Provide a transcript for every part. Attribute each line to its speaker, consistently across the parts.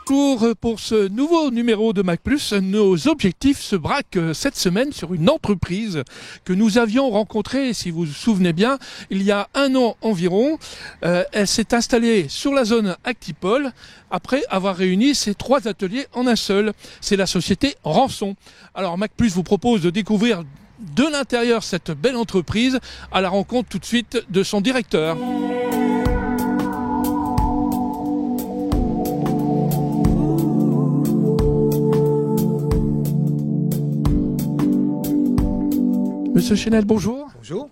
Speaker 1: Pour ce nouveau numéro de Mac+, nos objectifs se braquent cette semaine sur une entreprise que nous avions rencontrée, si vous vous souvenez bien, il y a un an environ. Elle s'est installée sur la zone Actipol après avoir réuni ses 3 ateliers en un seul. C'est la société Rançon. Alors Mac+ vous propose de découvrir de l'intérieur cette belle entreprise à la rencontre tout de suite de son directeur. Monsieur Chenel, bonjour.
Speaker 2: Bonjour.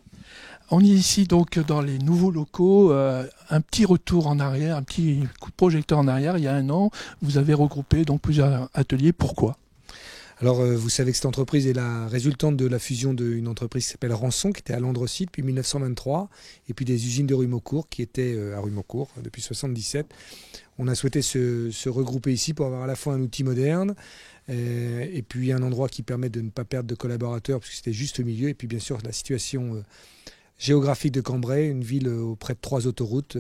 Speaker 1: On est ici donc dans les nouveaux locaux, un petit retour en arrière, un petit coup de projecteur en arrière. Il y a un an, vous avez regroupé donc plusieurs ateliers. Pourquoi ?
Speaker 2: Alors vous savez que cette entreprise est la résultante de la fusion d'une entreprise qui s'appelle Rançon, qui était à Landrecy depuis 1923, et puis des usines de Ruemocourt qui étaient à Ruemocourt depuis 1977. On a souhaité se regrouper ici pour avoir à la fois un outil moderne, et puis un endroit qui permet de ne pas perdre de collaborateurs, puisque c'était juste au milieu, et puis bien sûr la situation géographique de Cambrai, une ville auprès de 3 autoroutes,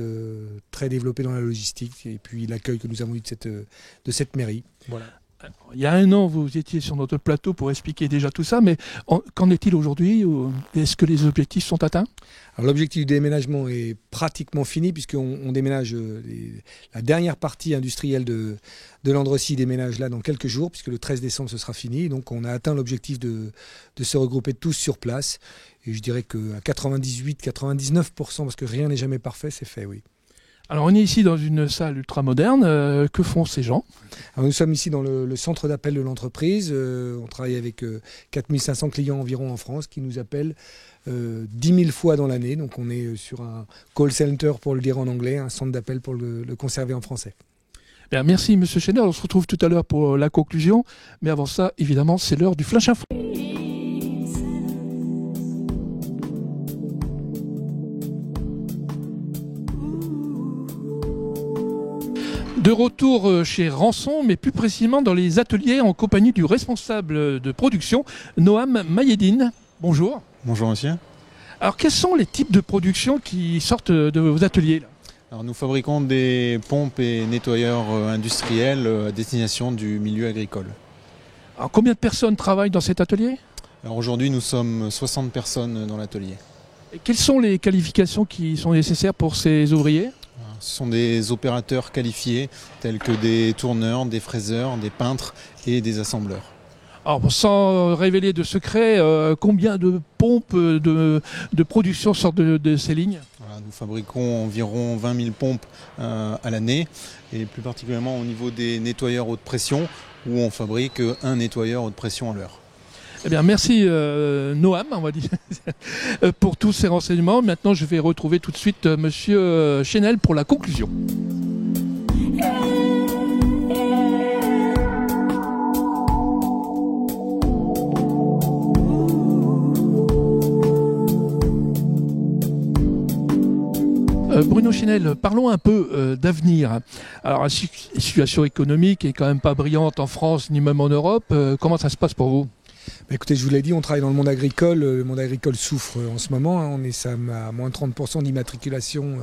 Speaker 2: très développée dans la logistique, et puis l'accueil que nous avons eu de cette mairie. Voilà.
Speaker 1: Il y a un an, vous étiez sur notre plateau pour expliquer déjà tout ça, mais qu'en est-il aujourd'hui ? Est-ce que les objectifs sont atteints ?
Speaker 2: Alors, l'objectif du déménagement est pratiquement fini, puisqu'on déménage la dernière partie industrielle de Landrecy déménage là dans quelques jours, puisque le 13 décembre ce sera fini. Donc on a atteint l'objectif de se regrouper tous sur place. Et je dirais qu'à 98-99%, parce que rien n'est jamais parfait, c'est fait, oui.
Speaker 1: Alors on est ici dans une salle ultra moderne, que font ces gens ?
Speaker 2: Alors, nous sommes ici dans le centre d'appel de l'entreprise, on travaille avec 4500 clients environ en France qui nous appellent 10 000 fois dans l'année, donc on est sur un call center pour le dire en anglais, un centre d'appel pour le conserver en français.
Speaker 1: Bien, merci Monsieur Chenel, on se retrouve tout à l'heure pour la conclusion, mais avant ça évidemment c'est l'heure du Flash Info. De retour chez Rançon, mais plus précisément dans les ateliers en compagnie du responsable de production, Noam Mayedine. Bonjour.
Speaker 3: Bonjour monsieur.
Speaker 1: Alors quels sont les types de production qui sortent de vos ateliers là ?
Speaker 3: Alors, nous fabriquons des pompes et nettoyeurs industriels à destination du milieu agricole.
Speaker 1: Alors combien de personnes travaillent dans cet atelier ?
Speaker 3: Alors aujourd'hui nous sommes 60 personnes dans l'atelier.
Speaker 1: Et quelles sont les qualifications qui sont nécessaires pour ces ouvriers ?
Speaker 3: Ce sont des opérateurs qualifiés tels que des tourneurs, des fraiseurs, des peintres et des assembleurs.
Speaker 1: Alors sans révéler de secret, combien de pompes de production sortent de ces lignes ?
Speaker 3: Voilà, nous fabriquons environ 20 000 pompes à l'année et plus particulièrement au niveau des nettoyeurs haute pression où on fabrique un nettoyeur haute pression à l'heure.
Speaker 1: Eh bien, merci Noam, on va dire, pour tous ces renseignements. Maintenant, je vais retrouver tout de suite Monsieur Chenel pour la conclusion. Bruno Chenel, parlons un peu d'avenir. Alors, la situation économique est quand même pas brillante en France ni même en Europe. Comment ça se passe pour vous ?
Speaker 2: Écoutez, je vous l'ai dit, on travaille dans le monde agricole. Le monde agricole souffre en ce moment. On est à moins de 30% d'immatriculation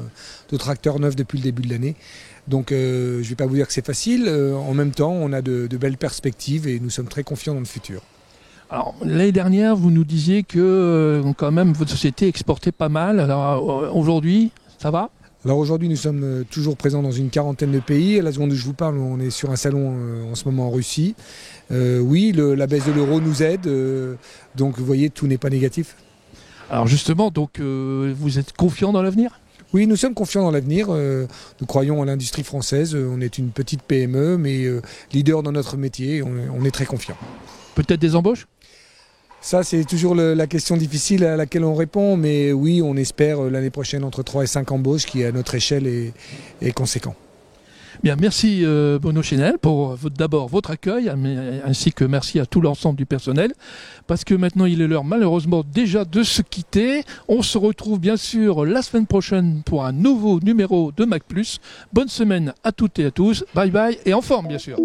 Speaker 2: de tracteurs neufs depuis le début de l'année. Donc je ne vais pas vous dire que c'est facile. En même temps, on a de belles perspectives et nous sommes très confiants dans le futur.
Speaker 1: Alors, l'année dernière, vous nous disiez que quand même votre société exportait pas mal. Alors aujourd'hui, ça va ?
Speaker 2: Alors aujourd'hui, nous sommes toujours présents dans une quarantaine de pays. À la seconde où je vous parle, on est sur un salon en ce moment en Russie. Oui, la baisse de l'euro nous aide. Donc vous voyez, tout n'est pas négatif.
Speaker 1: Alors justement, donc, vous êtes confiant dans l'avenir ?
Speaker 2: Oui, nous sommes confiants dans l'avenir. Nous croyons en l'industrie française. On est une petite PME, mais leader dans notre métier. On est très confiants.
Speaker 1: Peut-être des embauches ?
Speaker 2: Ça, c'est toujours la question difficile à laquelle on répond, mais oui, on espère l'année prochaine entre 3 et 5 embauches, qui à notre échelle est conséquent.
Speaker 1: Bien, merci Bruno Chenel pour d'abord votre accueil, ainsi que merci à tout l'ensemble du personnel, parce que maintenant il est l'heure malheureusement déjà de se quitter. On se retrouve bien sûr la semaine prochaine pour un nouveau numéro de Mac+. Bonne semaine à toutes et à tous, bye bye et en forme bien sûr.